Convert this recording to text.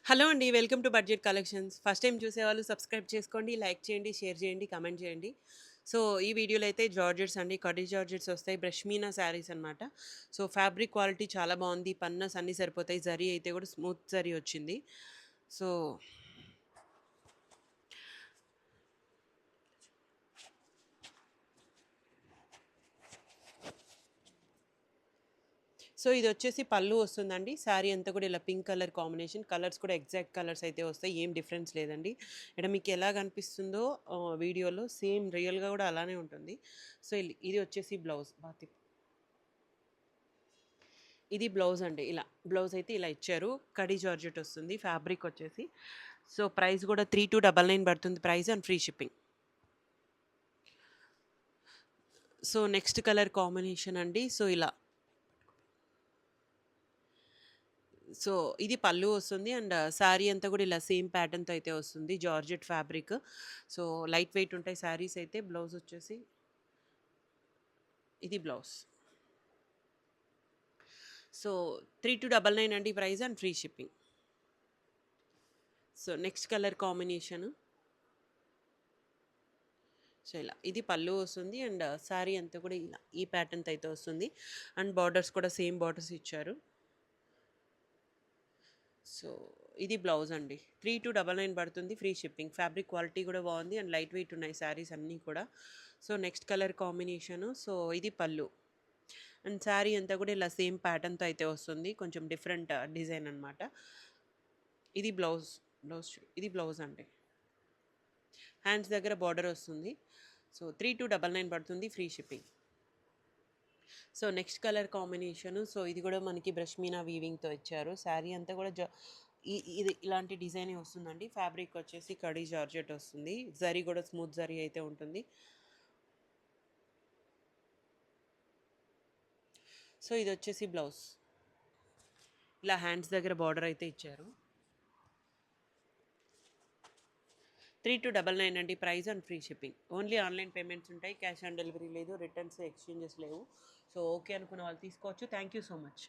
Hello అండి. Welcome to budget collections. First time చూసేవాళ్ళు subscribe చేసుకోండి, లైక్ చేయండి, షేర్ చేయండి, కామెంట్ చేయండి. సో, ఈ వీడియోలో అయితే జార్జెట్స్ అండి. కడ్డీ జార్జెట్స్ వస్తాయి. బ్రష్మీనా శారీస్ అనమాట. సో, ఫ్యాబ్రిక్ క్వాలిటీ చాలా బావుంది. పన్నాస్ అన్నీ సరిపోతాయి. జరీ అయితే కూడా స్మూత్ జరీ వచ్చింది. సో ఇదొచ్చేసి పళ్ళు వస్తుందండి. శారీ అంతా కూడా ఇలా పింక్ కలర్ కాంబినేషన్. కలర్స్ కూడా ఎగ్జాక్ట్ కలర్స్ అయితే వస్తాయి. ఏం డిఫరెన్స్ లేదండి. ఇక్కడ మీకు ఎలా కనిపిస్తుందో వీడియోలో సేమ్ రియల్‌గా కూడా అలానే ఉంటుంది. సో, ఇది వచ్చేసి బ్లౌజ్. ఇది బ్లౌజ్ అండి. ఇలా బ్లౌజ్ అయితే ఇలా ఇచ్చారు. కడీ జార్జెట్ వస్తుంది. ఫ్యాబ్రిక్ వచ్చేసి. సో, ప్రైస్ కూడా 3299 పడుతుంది price and free shipping. So, next colour combination అండి. సో, ఇలా సో, ఇది పళ్ళు వస్తుంది అండ్ శారీ అంతా కూడా ఇలా సేమ్ ప్యాటర్న్‌తో అయితే వస్తుంది. Georgette fabric. So, light weight ఉంటాయి శారీస్ అయితే. బ్లౌజ్ వచ్చేసి ఇది బ్లౌజ్. సో, 3299 అండి price and free shipping. So, next colour combination. So, ఇలా ఇది పళ్ళు వస్తుంది అండ్ శారీ అంతా కూడా ఇలా ఈ ప్యాటర్న్‌తో అయితే వస్తుంది. అండ్ బార్డర్స్ కూడా సేమ్ బార్డర్స్ ఇచ్చారు. సో, ఇది బ్లౌజ్ అండి. 3299 పడుతుంది ఫ్రీ షిప్పింగ్. ఫ్యాబ్రిక్ క్వాలిటీ కూడా బాగుంది అండ్ లైట్ వెయిట్ ఉన్నాయి శారీస్ అన్నీ కూడా. So, next colour combination. So, ఇది పళ్ళు. అండ్ శారీ అంతా కూడా ఇలా సేమ్ ప్యాటర్న్‌తో అయితే వస్తుంది. కొంచెం డిఫరెంట్ డిజైన్ అనమాట. ఇది బ్లౌజ్. ఇది బ్లౌజ్ అండి. హ్యాండ్స్ దగ్గర బార్డర్ వస్తుంది. సో, 3299 పడుతుంది free shipping. So, next colour combination. So, ఇది కూడా మనకి బ్రష్మీనా వీవింగ్‌తో ఇచ్చారు. శారీ అంతా కూడా ఇది ఇలాంటి డిజైనే వస్తుందండి. ఫ్యాబ్రిక్ వచ్చేసి కడీ జార్జెట్ వస్తుంది. జరీ కూడా స్మూత్ జరీ అయితే ఉంటుంది. సో, ఇదొచ్చేసి బ్లౌజ్. ఇలా హ్యాండ్స్ దగ్గర బార్డర్ అయితే ఇచ్చారు. 3299 అండి price and free shipping. Only online payments ఉంటాయి. క్యాష్ ఆన్ డెలివరీ లేదు. రిటర్న్స్, ఎక్స్‌చేంజెస్ లేవు. సో, ఓకే అనుకున్న వాళ్ళు తీసుకోవచ్చు. Thank you so much.